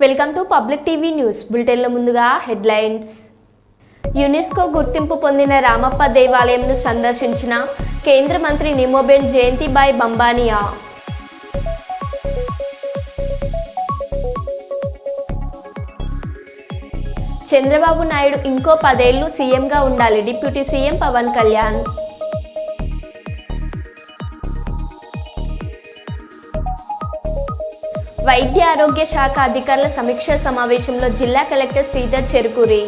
Welcome to public TV news బులెటిన్లో ముందుగా headlines. UNESCO గుర్తింపు పొందిన రామప్ప దేవాలయంను సందర్శించిన కేంద్ర మంత్రి నిమోబెన్ జయంతిబాయ్ బంబానియా. చంద్రబాబు నాయుడు ఇంకో 10 ఏళ్లు సీఎంగా ఉండాలి డిప్యూటీ సీఎం పవన్ కళ్యాణ్. వైద్య ఆరోగ్య శాఖ అధికారుల సమీక్షా సమావేశంలో జిల్లా కలెక్టర్ శ్రీధర్ చెరుకూరి.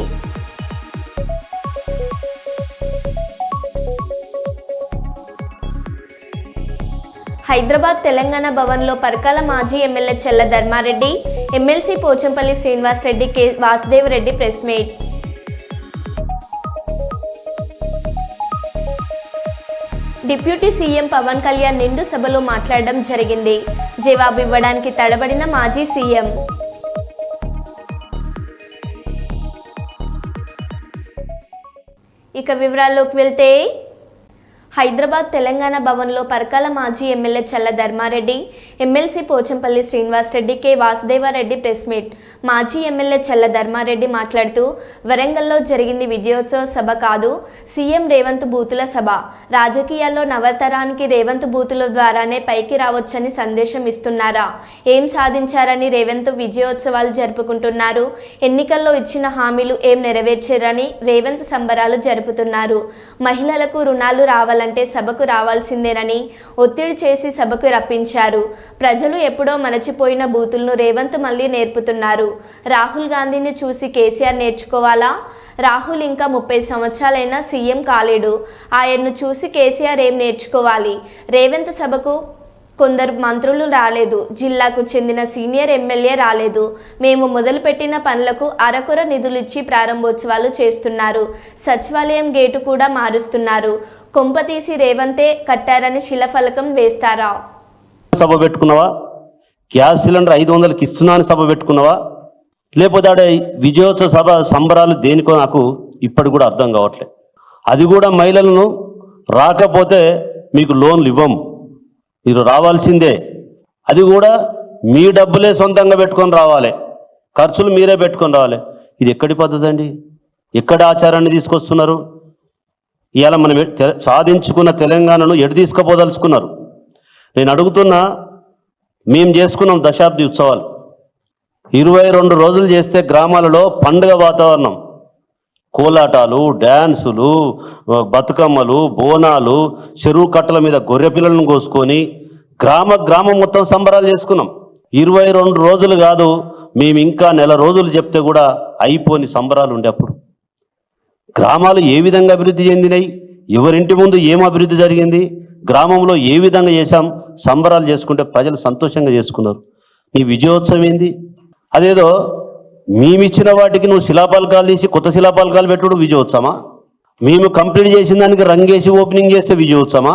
హైదరాబాద్ తెలంగాణ భవన్లో పరకాల మాజీ MLA Challa Dharma Reddy, MLC Pochampally Srinivas Reddy, K Vasudev Reddy press meet. Deputy CM Pawan Kalyan నిండు సభలో మాట్లాడడం జరిగింది. జవాబు ఇవ్వడానికి తడబడిన మాజీ సీఎం. ఇక వివరాల్లోకి వెళ్తే, హైదరాబాద్ తెలంగాణ భవన్లో పరకాల మాజీ MLA Challa Dharma Reddy, MLC Pochampally Srinivas Reddy, K Vasudeva Reddy press meet. మాజీ ఎమ్మెల్యే చల్ల ధర్మారెడ్డి మాట్లాడుతూ, వరంగల్లో జరిగింది విజయోత్సవ సభ కాదు, సీఎం రేవంత్ బూతుల సభ. రాజకీయాల్లో నవతరానికి రేవంత్ బూతుల ద్వారానే పైకి రావచ్చని సందేశం ఇస్తున్నారా? ఏం సాధించారని రేవంత్ విజయోత్సవాలు జరుపుకుంటున్నారు? ఎన్నికల్లో ఇచ్చిన హామీలు ఏం నెరవేర్చారని రేవంత్ సంబరాలు జరుపుతున్నారు? మహిళలకు రుణాలు రావాలని అంటే సభకు రావాల్సిందేనని ఒత్తిడి చేసి సభకు రప్పించారు. ప్రజలు ఎప్పుడో మరచిపోయిన బూతులను రేవంత్ మళ్లీ నేర్పుతున్నారు. రాహుల్ గాంధీని చూసి కేసీఆర్ నేర్చుకోవాలా? రాహుల్ ఇంకా 30 సంవత్సరాలైనా సీఎం కాలేడు. ఆయన్ను చూసి కేసీఆర్ ఏం నేర్చుకోవాలి? రేవంత్ సభకు కొందరు మంత్రులు రాలేదు, జిల్లాకు చెందిన సీనియర్ ఎమ్మెల్యే రాలేదు. మేము మొదలుపెట్టిన పనులకు అరకొర నిధులిచ్చి ప్రారంభోత్సవాలు చేస్తున్నారు. సచివాలయం గేటు కూడా మారుస్తున్నారు. కొంపతీసి రేవంతే కట్టారని శిలఫలకం వేస్తారా? సభ పెట్టుకున్నావా? గ్యాస్ సిలిండర్ 500కి ఇస్తున్నాను సభ పెట్టుకున్నావా? లేకపోతే ఆడే విజయోత్సవ సభ సంబరాలు దేనికో నాకు ఇప్పటి కూడా అర్థం కావట్లేదు. అది కూడా మహిళలను రాకపోతే మీకు లోన్లు ఇవ్వం, మీరు రావాల్సిందే. అది కూడా మీ డబ్బులే సొంతంగా పెట్టుకొని రావాలి, ఖర్చులు మీరే పెట్టుకొని రావాలి. ఇది ఎక్కడి పద్ధతి అండి? ఎక్కడి ఆచారాన్ని తీసుకొస్తున్నారు? ఇవాళ మనం సాధించుకున్న తెలంగాణను ఎటు తీసుకుపోదలుచుకున్నారు? నేను అడుగుతున్నా, మేము చేసుకున్నాం దశాబ్ది ఉత్సవాలు, 22 రోజులు చేస్తే గ్రామాలలో పండుగ వాతావరణం, కోలాటాలు, డ్యాన్సులు, బతుకమ్మలు, బోనాలు, చెరువు కట్టల మీద గొర్రె పిల్లలను కోసుకొని గ్రామం మొత్తం సంబరాలు చేసుకున్నాం. 22 రోజులు కాదు, మేము ఇంకా నెల రోజులు చెప్తే కూడా అయిపోని సంబరాలు ఉండే. అప్పుడు గ్రామాలు ఏ విధంగా అభివృద్ధి చెందినాయి, ఎవరింటి ముందు ఏం అభివృద్ధి జరిగింది, గ్రామంలో ఏ విధంగా చేశాం, సంబరాలు చేసుకుంటే ప్రజలు సంతోషంగా చేసుకున్నారు. నీ విజయోత్సవం ఏంది? అదేదో మేమిచ్చిన వాటికి నువ్వు శిలాపలకాలు తీసి కొత్త శిలాపలకాలు పెట్టుడు విజయోత్సవమా? మేము కంప్లీట్ చేసిన దానికి రంగేసి ఓపెనింగ్ చేస్తే విజయోత్సవమా?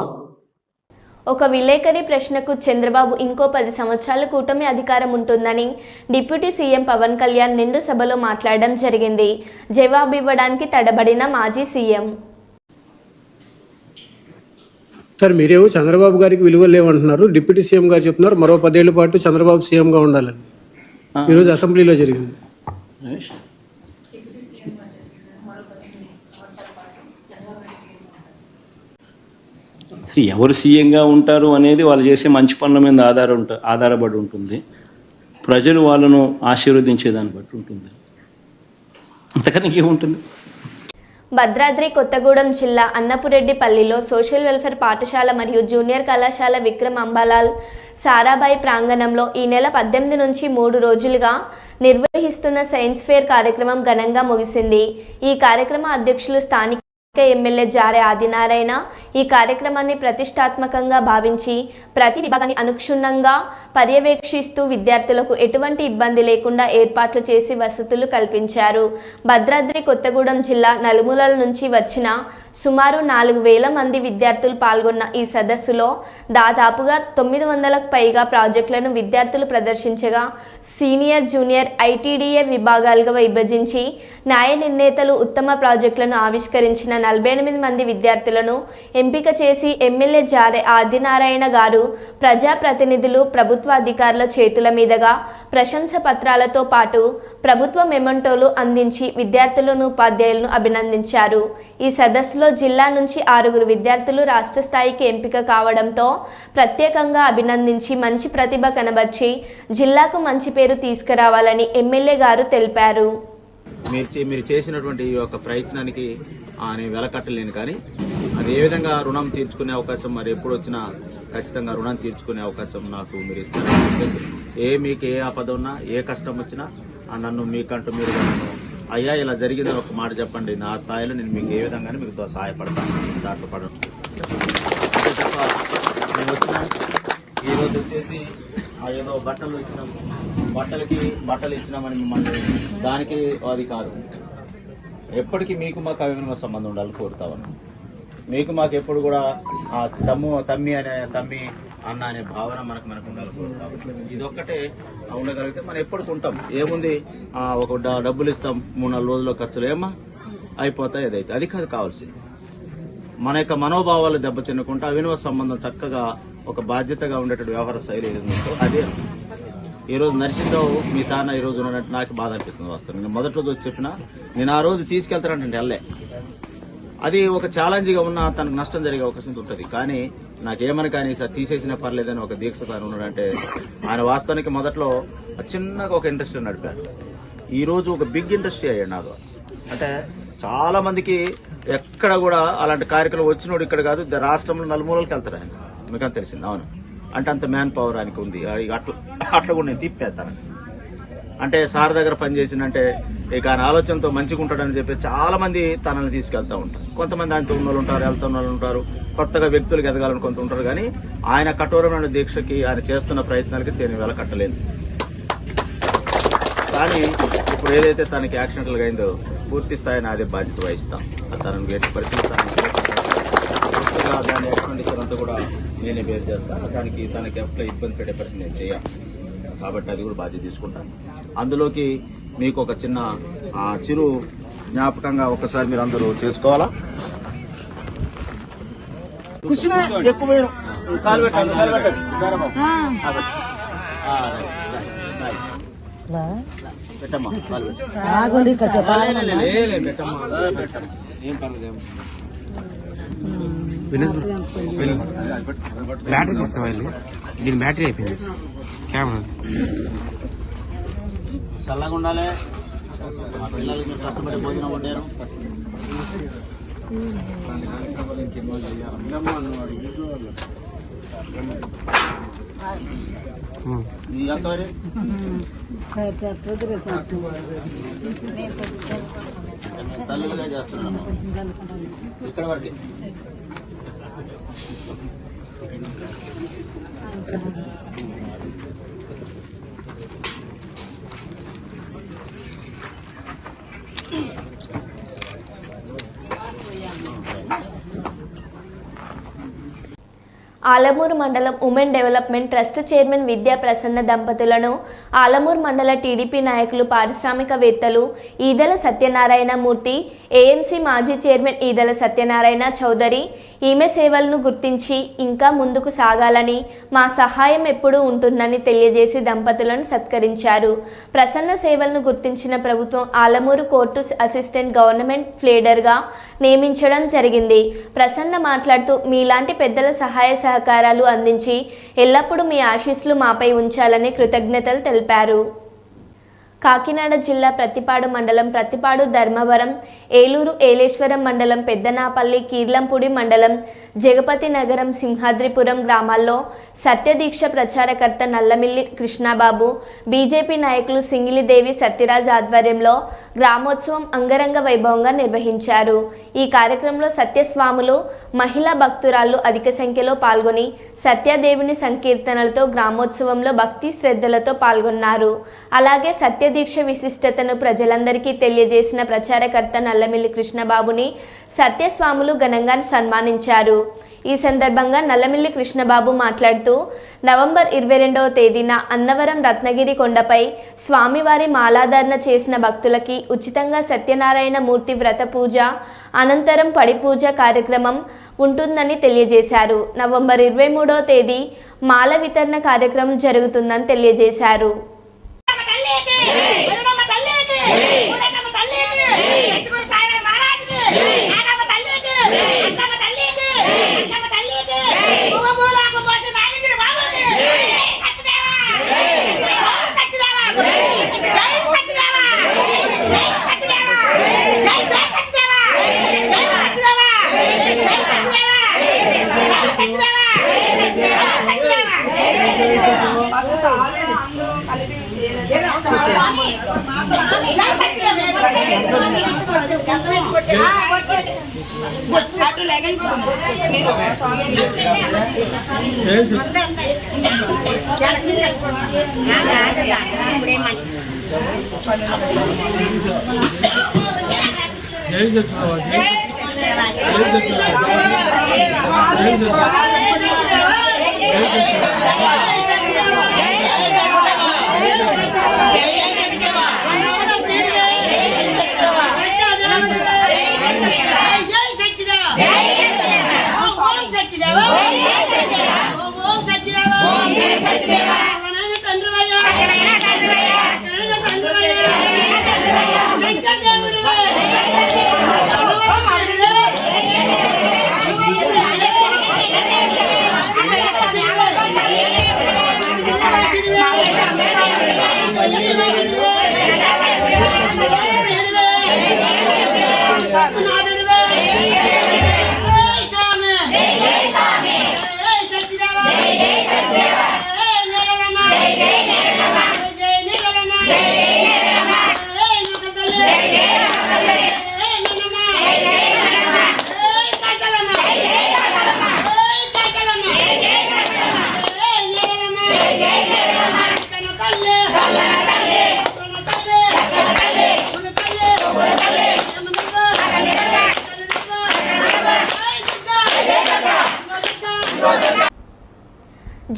ఒక విలేకరి ప్రశ్నకు చంద్రబాబు ఇంకో 10 సంవత్సరాల కూటమి అధికారం ఉంటుందని డిప్యూటీ సీఎం పవన్ కళ్యాణ్ నిండు సభలో మాట్లాడడం జరిగింది. జవాబు ఇవ్వడానికి తడబడిన మాజీ సీఎం. సార్, మీరేమో చంద్రబాబు గారికి విలువలు లేవంటున్నారు, డిప్యూటీ సీఎం గారు చెప్తున్నారు మరో 10 ఏళ్ల పాటు చంద్రబాబు సీఎంగా ఉండాలని. ఈరోజు అసెంబ్లీలో జరిగింది. ఎవరు సీఎంగా ఉంటారు అనేది వాళ్ళు చేసే మంచి పనుల మీద ఆధారపడి ఉంటుంది. ప్రజలు వాళ్ళను ఆశీర్వదించేదాన్ని బట్టి ఉంటుంది. అంతకన్నా ఏముంటుంది? భద్రాద్రి కొత్తగూడెం జిల్లా అన్నపురెడ్డిపల్లిలో సోషల్ వెల్ఫేర్ పాఠశాల మరియు జూనియర్ కళాశాల విక్రమ్ అంబాలాల్ సారాభాయ్ ప్రాంగణంలో ఈ నెల 18 నుంచి 3 రోజులుగా నిర్వహిస్తున్న సైన్స్ ఫేర్ కార్యక్రమం ఘనంగా ముగిసింది. ఈ కార్యక్రమ అధ్యక్షులు స్థానిక ఎమ్మెల్యే జారే ఆదినారాయణ ఈ కార్యక్రమాన్ని ప్రతిష్టాత్మకంగా భావించి ప్రతి విభాగాన్ని అనుక్షుణ్ణంగా పర్యవేక్షిస్తూ విద్యార్థులకు ఎటువంటి ఇబ్బంది లేకుండా ఏర్పాట్లు చేసి వసతులు కల్పించారు. భద్రాద్రి కొత్తగూడెం జిల్లా నలుమూలల నుంచి వచ్చిన సుమారు 4,000 మంది విద్యార్థులు పాల్గొన్న ఈ సదస్సులో దాదాపుగా 900కు పైగా ప్రాజెక్టులను విద్యార్థులు ప్రదర్శించగా సీనియర్, జూనియర్, ఐటీడీఏ విభాగాలుగా విభజించి న్యాయ నిర్ణేతలు ఉత్తమ ప్రాజెక్టులను ఆవిష్కరించిన 48 మంది విద్యార్థులను ఎంపిక చేసి ఎమ్మెల్యే జారే ఆదినారాయణ గారు ప్రజాప్రతినిధులు, ప్రభుత్వ అధికారుల చేతుల మీదుగా ప్రశంస పత్రాలతో పాటు ప్రభుత్వ మెమంటోలు అందించి విద్యార్థులను, ఉపాధ్యాయులను అభినందించారు. ఈ సదస్సులో జిల్లా నుంచి 6 విద్యార్థులు రాష్ట్ర స్థాయికి ఎంపిక కావడంతో ప్రత్యేకంగా అభినందించి మంచి ప్రతిభ కనబర్చి జిల్లాకు మంచి పేరు తీసుకురావాలని ఎమ్మెల్యే గారు తెలిపారు. మీరు చేసినటువంటి ఈ యొక్క ప్రయత్నానికి నేను వెలకట్టలేను, కానీ అది ఏ విధంగా రుణం తీర్చుకునే అవకాశం మరి ఎప్పుడు వచ్చినా ఖచ్చితంగా రుణం తీర్చుకునే అవకాశం నాకు మీరు ఇస్తారని చెప్పేసి, మీకు ఏ ఆపద ఉన్నా, ఏ కష్టం వచ్చినా నన్ను మీకంటూ మీరు నన్ను అయ్యా ఇలా జరిగిందని ఒక మాట చెప్పండి, నా స్థాయిలో నేను మీకు ఏ విధంగానే మీకు సహాయపడతాను, దాంట్లో పడను. అంతే తప్ప నేను వచ్చిన ఈరోజు వచ్చేసి ఏదో బట్టలు ఇచ్చినాం, బట్టలు ఇచ్చినామని మిమ్మల్ని దానికి అది కాదు. ఎప్పటికీ మీకు మాకు అభిమాన సంబంధం ఉండాలని కోరుతామని, మీకు మాకు ఎప్పుడు కూడా తమ్మి అన్న అనే భావన మనకు ఉండాలని కోరుతామని. ఇదొక్కటే ఉండగలిగితే మనం ఎప్పటికి ఉంటాం. ఏముంది, ఒక డబ్బులు ఇస్తాం, 3-4 రోజుల్లో ఖర్చులు ఏమా అయిపోతాయి, ఏదైతే అది కాదు కావాల్సింది. మన యొక్క మనోభావాలు దెబ్బతినకుండా అవినవ సంబంధం చక్కగా ఒక బాధ్యతగా ఉండేటువంటి వ్యవహార శైలి ఏదో అదే. ఈరోజు నరసింహరావు మీ తాన ఈ రోజు ఉన్నట్టు నాకు బాధ అనిపిస్తుంది. వాస్తవం నేను మొదటి రోజు వచ్చి చెప్పినా, నేను ఆ రోజు తీసుకెళ్తానంటే వెళ్ళే, అది ఒక ఛాలెంజ్గా ఉన్న తనకు నష్టం జరిగే అవకాశం ఉంటుంది. కానీ నాకేమని కానీ సార్ తీసేసినా పర్లేదని ఒక దీక్ష తాను ఉన్నాడంటే, ఆయన వాస్తవానికి మొదట్లో చిన్నగా ఒక ఇండస్ట్రీ నడిపాడు, ఈ రోజు ఒక బిగ్ ఇండస్ట్రీ అయ్యాడు నాకు. అంటే చాలా మందికి ఎక్కడ కూడా అలాంటి కార్యక్రమం వచ్చినోడు ఇక్కడ కాదు, రాష్ట్రంలో నలుమూలకి వెళ్తారు ఆయన, మీకు తెలిసింది. అవును, అంటే అంత మ్యాన్ పవర్ ఆయనకు ఉంది. అట్లా కూడా నేను తిప్పేస్తాను. అంటే సార్ దగ్గర పనిచేసిందంటే ఇక ఆయన ఆలోచనతో మంచిగా ఉంటాడని చెప్పి చాలా మంది తనని తీసుకెళ్తా ఉంటారు. కొంతమంది ఆయనతో ఉన్న వాళ్ళు ఉంటారు, వెళ్తున్న వాళ్ళు ఉంటారు, కొత్తగా వ్యక్తులకు ఎదగాలని కొంత ఉంటారు. కానీ ఆయన కఠోరమైన దీక్షకి, ఆయన చేస్తున్న ప్రయత్నాలకి నేను వెలకట్టలేదు. కానీ ఇప్పుడు ఏదైతే తనకి యాక్సిడెంటల్గా అయిందో పూర్తి స్థాయి నాదే బాధ్యత వహిస్తాం. తనను ఎట్టి పరిస్థితులు దాని ఎక్స్పెండిచర్ అంతా కూడా నేనే బేర్ చేస్తాను. దానికి తనకి ఎట్లా ఇబ్బంది పెట్టే పరిస్థితి నేను చేయాలి, కాబట్టి అది కూడా బాధ్యత తీసుకుంటాను. అందులోకి మీకు ఒక చిన్న చిరు జ్ఞాపకంగా ఒకసారి మీరు అందరూ చేసుకోవాలా. ఎక్కువ కాలు పెట్టండి, పెట్టమ్మా, కాలు పెట్టమ్మా, ఏం పర్లేదు. బ్యాటరీ తీస్తావా? దీని బ్యాటరీ అయిపోయింది. కెమెరా చల్లగా ఉండాలి. మా పిల్లలకి మీరు కష్టపడి భోజనం వండారు. ఎంతవరకు తల్లులుగా చేస్తున్నాను ఇక్కడ వరకు. ఆలమూరు మండలం ఉమెన్ డెవలప్మెంట్ ట్రస్ట్ చైర్మన్ విద్యా ప్రసన్న దంపతులను ఆలమూరు మండల టీడీపీ నాయకులు, పారిశ్రామికవేత్తలు ఈదల సత్యనారాయణ మూర్తి, ఏఎంసీ మాజీ చైర్మన్ ఈదల సత్యనారాయణ చౌదరి ఈమె సేవలను గుర్తించి ఇంకా ముందుకు సాగాలని, మా సహాయం ఎప్పుడూ ఉంటుందని తెలియజేసి దంపతులను సత్కరించారు. ప్రసన్న సేవలను గుర్తించిన ప్రభుత్వం ఆలమూరు కోర్టు అసిస్టెంట్ గవర్నమెంట్ ప్లేడర్గా నియమించడం జరిగింది. ప్రసన్న మాట్లాడుతూ, మీలాంటి పెద్దల సహాయ సహకారాలు అందించి ఎల్లప్పుడూ మీ ఆశీస్సులు మాపై ఉంచాలని కృతజ్ఞతలు తెలిపారు. కాకినాడ జిల్లా ప్రతిపాడు మండలం ప్రతిపాడు, ధర్మవరం, ఏలూరు, ఏలేశ్వరం మండలం, పెద్దనాపల్లి, కీర్లంపూడి మండలం, జగపతి నగరం, సింహాద్రిపురం గ్రామాల్లో సత్యదీక్ష ప్రచారకర్త నల్లమిల్లి కృష్ణబాబు, బీజేపీ నాయకులు సింగిలిదేవి సత్యరాజ్ ఆధ్వర్యంలో గ్రామోత్సవం అంగరంగ వైభవంగా నిర్వహించారు. ఈ కార్యక్రమంలో సత్యస్వాములు, మహిళా భక్తురాళ్లు అధిక సంఖ్యలో పాల్గొని సత్యదేవుని సంకీర్తనలతో గ్రామోత్సవంలో భక్తి శ్రద్ధలతో పాల్గొన్నారు. అలాగే సత్య దీక్ష విశిష్టతను ప్రజలందరికీ తెలియజేసిన ప్రచారకర్త నల్లమిల్లి కృష్ణబాబుని సత్యస్వాములు ఘనంగా సన్మానించారు. ఈ సందర్భంగా నల్లమిల్లి కృష్ణబాబు మాట్లాడుతూ నవంబర్ 22వ తేదీన అన్నవరం రత్నగిరి కొండపై స్వామివారి మాలాధారణ చేసిన భక్తులకి ఉచితంగా సత్యనారాయణ మూర్తి వ్రత పూజ అనంతరం పడి పూజ కార్యక్రమం ఉంటుందని తెలియజేశారు. నవంబర్ 23వ తేదీ మాల వితరణ కార్యక్రమం జరుగుతుందని తెలియజేశారు.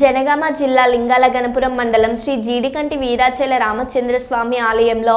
జనగామ జిల్లా లింగాల గణపురం మండలం శ్రీ జీడికంటి వీరాచల రామచంద్ర స్వామి ఆలయంలో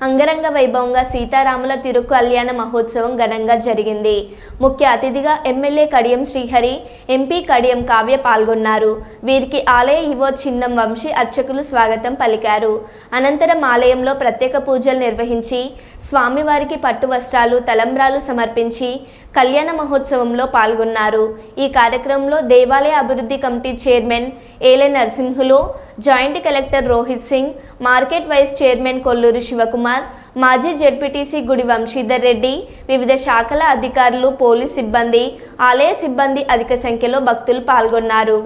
అంగరంగ వైభవంగా సీతారాముల తిరు కళ్యాణ మహోత్సవం ఘనంగా జరిగింది. ముఖ్య అతిథిగా ఎమ్మెల్యే కడియం శ్రీహరి, ఎంపీ కడియం కావ్య పాల్గొన్నారు. వీరికి ఆలయ ఈవో చిన్నం వంశీ అర్చకులు స్వాగతం పలికారు. అనంతరం ఆలయంలో ప్రత్యేక పూజలు నిర్వహించి స్వామివారికి పట్టు వస్త్రాలు, తలంబ్రాలు సమర్పించి కళ్యాణ మహోత్సవంలో పాల్గొన్నారు. ఈ కార్యక్రమంలో దేవాలయ అభివృద్ధి committee chairman Ele Narasimhulu, joint collector Rohit Singh, market vice chairman Kolluri Shivakumar, మాజీ జెడ్పీటీసీ గుడి వంశీధర్ రెడ్డి, వివిధ శాఖల అధికారులు, పోలీస్ సిబ్బంది, ఆలయ సిబ్బంది అధిక సంఖ్యలో భక్తులు పాల్గొన్నారు.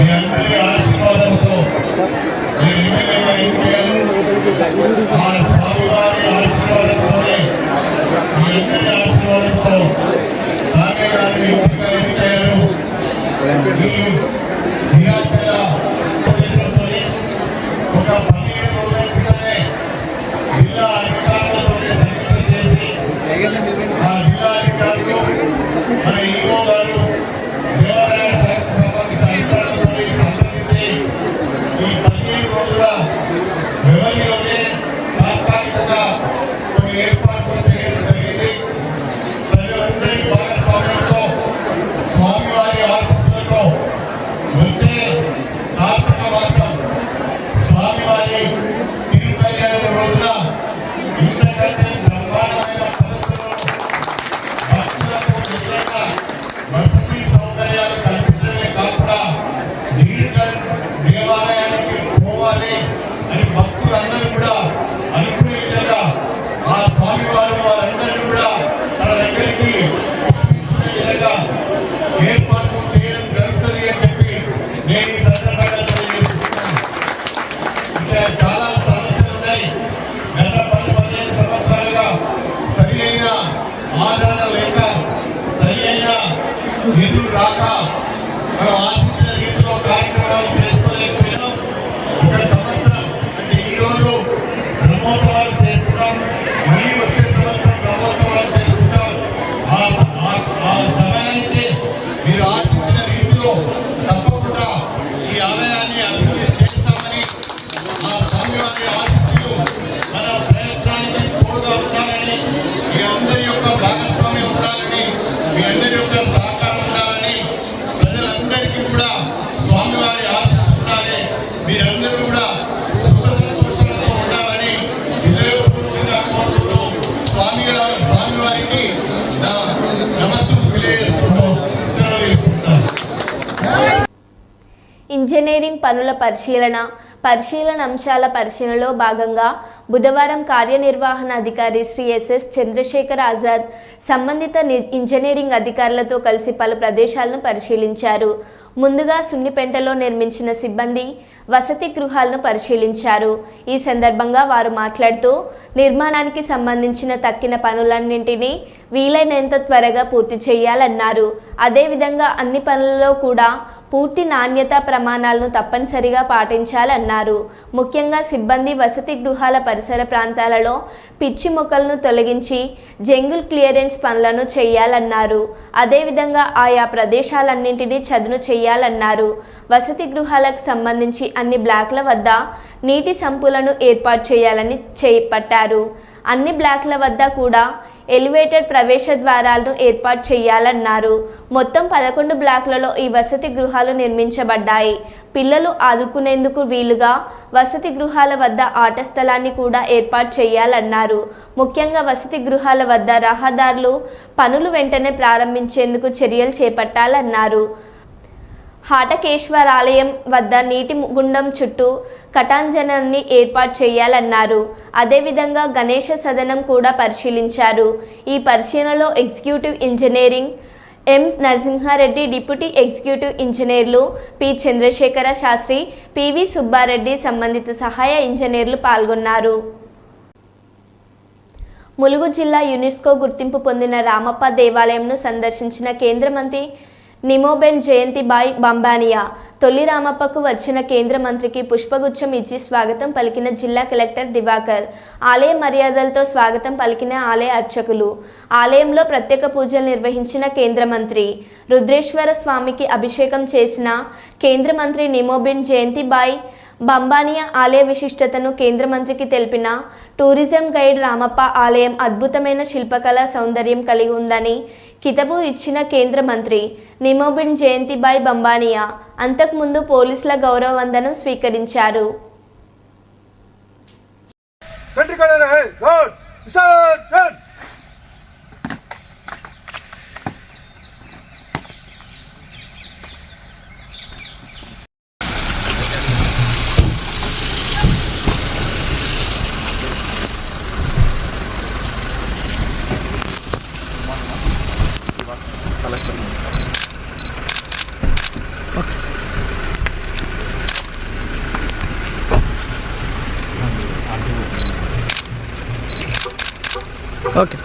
మీ అందరి ఆశీర్వాదంతో నేను ఎమ్మెల్యేగా ఎన్నికయ్యాను. ఆ స్వామివారి ఆశీర్వాదంతోనే మీ అందరి ఆశీర్వాదంతో తామే గారి ఎంపీగా ఎన్నికయ్యారు. ఈ నిరాశల ఉద్దేశంతో ఒక 17 రోజుల క్రితమే జిల్లా అధికారులతో సమీక్ష చేసి ఆ జిల్లా అధికారులు మన ఈఓ గారు దేవాదాయ శాఖకు సంబంధించిన అధికారులతో సంప్రదించి ఈ 17 రోజుల వ్యవధిలోనే తాత్కాలికంగా కొన్ని ఏర్పాట్లు చేయడం జరిగింది. ప్రజలందరి భాగస్వామ్యంతో స్వామివారి ఆశీస్సులతో వచ్చే కార్తీక మాసం స్వామివారి తిరుకల్యాణ రోజున ఇంతకంటే బ్రహ్మాండమైన పద్ధతులను భక్తులకు నిజంగా వసతి సౌకర్యాలు కల్పించడమే కాకుండా జీడికల్ దేవాలయానికి పోవాలి అని భక్తులందరూ కూడా అనుకునే విధంగా ఆ స్వామివారు వారందరినీ కూడా తన దగ్గరికి పంపించుకునే విధంగా ఏర్పాట్లు చేయడం జరుగుతుంది అని చెప్పి నేను ఈ సందర్భంగా తెలియజేస్తున్నాను. ఇంకా చాలా సమస్యలు ఉన్నాయి. గత 10-15 సంవత్సరాలుగా సరి అయిన ఆదరణ లేక సరి అయిన నిధులు రాక మనం ఆశించిన రీతిలో కార్యక్రమాలు చేసుకోలేకపోయినాం. ఒక సంవత్సరం అంటే ఈరోజు బ్రహ్మోత్సవాలు చేసుకున్నాం, మళ్ళీ వచ్చే సంవత్సరం బ్రహ్మోత్సవాలు చేసుకుంటాం. ఆ సమయానికి మీరు ఆశించిన రీతిలో తప్పకుండా ఈ ఆలయాన్ని అభివృద్ధి చేస్తామని ఆ స్వామివారి ఆశీస్సులు మన ప్రయత్నానికి తోడుగా ఉండాలని, మీ అందరి యొక్క భాగస్వామ్యం ఉండాలని, మీ అందరి యొక్క సహకారం ఉండాలని, ప్రజలందరికీ కూడా స్వామివారి ఆశీస్సు ఉండాలి, మీరందరూ కూడా సుఖ సంతోషాలతో ఉండాలని హృదయపూర్వకంగా కోరుకుంటూ స్వామివారికి నమస్సులు తెలియజేసుకుంటూ సెలవు తీసుకుంటాను. ఇంజనీరింగ్ పనుల పరిశీలన అంశాల పరిశీలనలో భాగంగా బుధవారం కార్యనిర్వహణ అధికారి శ్రీ ఎస్ఎస్ చంద్రశేఖర్ ఆజాద్ సంబంధిత ఇంజనీరింగ్ అధికారులతో కలిసి పలు ప్రదేశాలను పరిశీలించారు. ముందుగా సున్నిపెంటలో నిర్మించిన సిబ్బంది వసతి గృహాలను పరిశీలించారు. ఈ సందర్భంగా వారు మాట్లాడుతూ నిర్మాణానికి సంబంధించిన తక్కిన పనులన్నింటినీ వీలైనంత త్వరగా పూర్తి చేయాలన్నారు. అదేవిధంగా అన్ని పనులలో కూడా పూర్తి నాణ్యత ప్రమాణాలను తప్పనిసరిగా పాటించాలన్నారు. ముఖ్యంగా సిబ్బంది వసతి గృహాల పరిసర ప్రాంతాలలో పిచ్చి మొక్కలను తొలగించి జంగుల్ క్లియరెన్స్ పనులను చేయాలన్నారు. అదేవిధంగా ఆయా ప్రదేశాలన్నింటినీ చదును చేయాలన్నారు. వసతి గృహాలకు సంబంధించి అన్ని బ్లాక్ల వద్ద నీటి సంపులను ఏర్పాటు చేయాలని చేపట్టారు. అన్ని బ్లాక్ల వద్ద కూడా ఎలివేటెడ్ ప్రవేశ ద్వారాలను ఏర్పాటు చేయాలన్నారు. మొత్తం 11 బ్లాక్లలో ఈ వసతి గృహాలు నిర్మించబడ్డాయి. పిల్లలు ఆదుకునేందుకు వీలుగా వసతి గృహాల వద్ద ఆట స్థలాన్ని కూడా ఏర్పాటు చేయాలన్నారు. ముఖ్యంగా వసతి గృహాల వద్ద రహదారులు పనులు వెంటనే ప్రారంభించేందుకు చర్యలు చేపట్టాలన్నారు. హాటకేశ్వరాలయం వద్ద నీటి గుండం చుట్టూ కటాంజనాన్ని ఏర్పాటు చేయాలన్నారు. అదేవిధంగా గణేష సదనం కూడా పరిశీలించారు. ఈ పరిశీలనలో ఎగ్జిక్యూటివ్ ఇంజనీరింగ్ ఎం నరసింహారెడ్డి, డిప్యూటీ ఎగ్జిక్యూటివ్ ఇంజనీర్లు పి చంద్రశేఖర శాస్త్రి, పివి సుబ్బారెడ్డి, సంబంధిత సహాయ ఇంజనీర్లు పాల్గొన్నారు. ములుగు జిల్లా యునెస్కో గుర్తింపు పొందిన రామప్ప దేవాలయంను సందర్శించిన కేంద్ర మంత్రి నిమోబెన్ జయంతిబాయ్ బంబానియా తొలి రామప్పకు వచ్చిన కేంద్ర మంత్రికి పుష్పగుచ్చం ఇచ్చి స్వాగతం పలికిన జిల్లా కలెక్టర్ దివాకర్, ఆలయ మర్యాదలతో స్వాగతం పలికిన ఆలయ అర్చకులు, ఆలయంలో ప్రత్యేక పూజలు నిర్వహించిన కేంద్ర మంత్రి, రుద్రేశ్వర స్వామికి అభిషేకం చేసిన కేంద్ర మంత్రి నిమోబెన్ జయంతిబాయ్ బంబానియా ఆలయ విశిష్టతను కేంద్ర మంత్రికి తెలిపిన టూరిజం గైడ్ రామప్ప ఆలయం అద్భుతమైన శిల్పకళా సౌందర్యం కలిగి ఉందని కితాబు ఇచ్చిన కేంద్ర మంత్రి నిమోబెన్ జయంతిబాయ్ బంబానియా అంతకుముందు పోలీసుల గౌరవ వందనం స్వీకరించారు. ఓకే.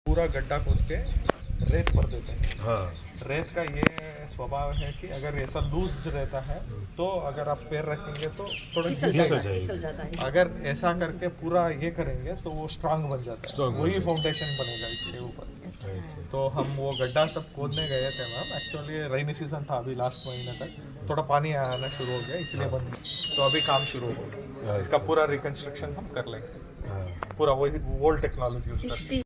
पूरा गड्ढा खोद के रेत भर देते हैं। रेत का ये स्वभाव है कि अगर ऐसा लूज रहता है तो अगर आप पैर रखेंगे तो थोड़ा फिसल जाता है। अगर ऐसा करके पूरा ये करेंगे तो वो स्ट्रांग बन जाता है, वही फाउंडेशन बनेगा इसके ऊपर। तो हम वो गड्ढा सब खोदने गए थे मैम। एक्चुअली रेनी सीजन था अभी लास्ट महीने तक, थोड़ा पानी आना शुरू हो गया इसलिए बंद गया। तो अभी काम शुरू हो गया, इसका पूरा रिकंस्ट्रक्शन हम कर लेंगे, पूरा वही ओल्ड टेक्नोलॉजी यूज करके।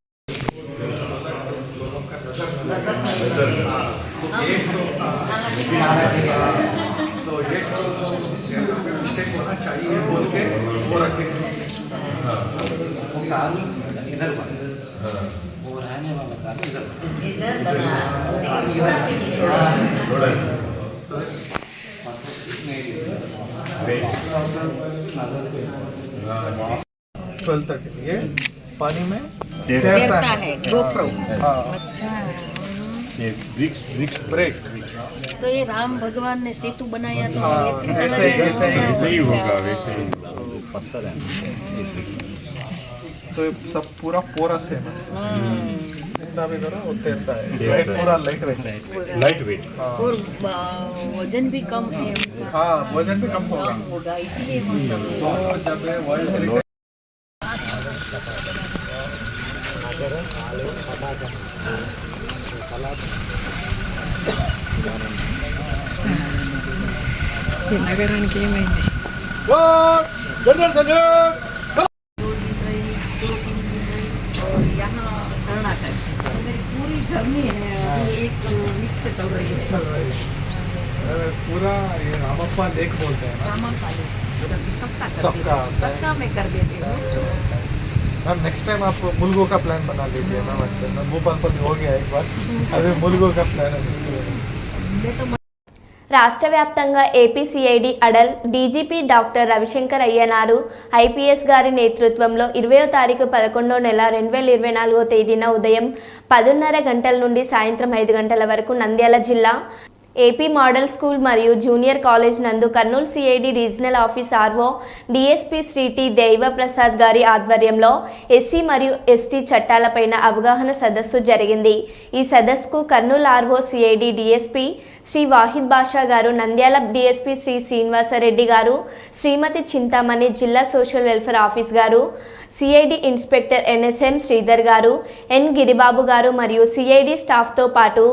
तो एक मिस्टेक होना चाहिए बोल के वो रखेंगे। इधर वो रहने वाला था इधर 12:30 ये पानी में तैरता है गोप्रो। अच्छा, ये ब्रिक्स ब्रेक। तो ये राम भगवान ने सेतु बनाया तो ऐसे ही होगा, वैसे ही पत्थर है तो ये सब पूरा पोरस है ना, जितना भी करो वो तैरता है, पूरा लाइट रहता है, लाइट वेट। और वजन भी कम है उसका। हाँ, वजन भी कम होगा इसलिए तो जब वर्ल्ड నగరానికి ఏమైంది? पूरी जर्नी है एक वीक से चल रही है। पूरा ये रामप्पा लेक बोलते हैं ना, रामप्पा लेक सबका मैं कर देती हूँ। मैम नेक्स्ट टाइम आप मुलगो का प्लान बना लीजिए मैम। अच्छा, भोपाल पर हो गया एक बार, अभी मुलगो का प्लान है। రాష్ట్ర వ్యాప్తంగా AP CID అడల్ DGP doctor Ravishankar అయ్యనారు IPS గారి నేతృత్వంలో 20వ తారీఖు 11వ నెల 2024వ తేదీన ఉదయం 10:30 గంటల నుండి సాయంత్రం 5 గంటల వరకు నంద్యాల జిల్లా ఏపీ మోడల్ స్కూల్ మరియు జూనియర్ కాలేజ్ నందు Kurnool CID regional office RO DSP Shri T Daivaprasad గారి ఆధ్వర్యంలో ఎస్సీ మరియు ఎస్టీ చట్టాలపైన అవగాహన సదస్సు జరిగింది. ఈ సదస్సుకు Kurnool RO CID DSP Shri Vahid Basha గారు, నంద్యాల డిఎస్పీ శ్రీ శ్రీనివాసరెడ్డి గారు, శ్రీమతి చింతామణి జిల్లా సోషల్ వెల్ఫేర్ ఆఫీస్ గారు, సిఐడి ఇన్స్పెక్టర్ ఎన్ఎస్ఎం శ్రీధర్ గారు, ఎన్ గిరిబాబు గారు మరియు సిఐడి స్టాఫ్తో పాటు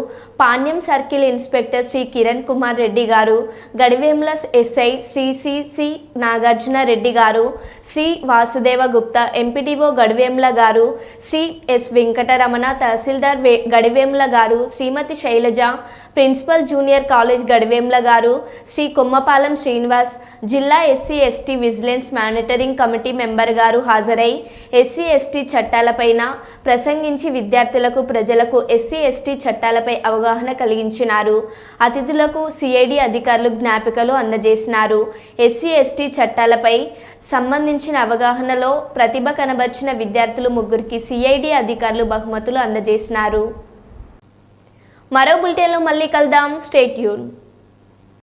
పాణ్యం సర్కిల్ ఇన్స్పెక్టర్ శ్రీ కిరణ్ కుమార్ రెడ్డి గారు, గడివేముల ఎస్ఐ శ్రీ సిసి నాగార్జున రెడ్డి గారు, శ్రీ వాసుదేవ గుప్తా ఎంపీడీఓ గడివేముల గారు, శ్రీ ఎస్ వెంకటరమణ తహసీల్దార్ గడివేముల గారు, Shrimati Shailaja principal junior college Gadivemula గారు, శ్రీ కొమ్మపాలెం శ్రీనివాస్, జిల్లా SC ST vigilance monitoring committee member గారు హాజరై ఎస్సీ ఎస్టీ చట్టాలపైన ప్రసంగించి విద్యార్థులకు ప్రజలకు ఎస్సీ ఎస్టీ చట్టాలపై అవగాహన కలిగించినారు. అతిథులకు సిఐడి అధికారులు జ్ఞాపికలు అందజేసినారు. ఎస్సీ ఎస్టీ చట్టాలపై సంబంధించిన అవగాహనలో ప్రతిభ కనబర్చిన విద్యార్థులు ముగ్గురికి సిఐడి అధికారులు బహుమతులు అందజేసినారు. మరో బులెటిన్లో మళ్ళీ కలుద్దాం. Stay tune.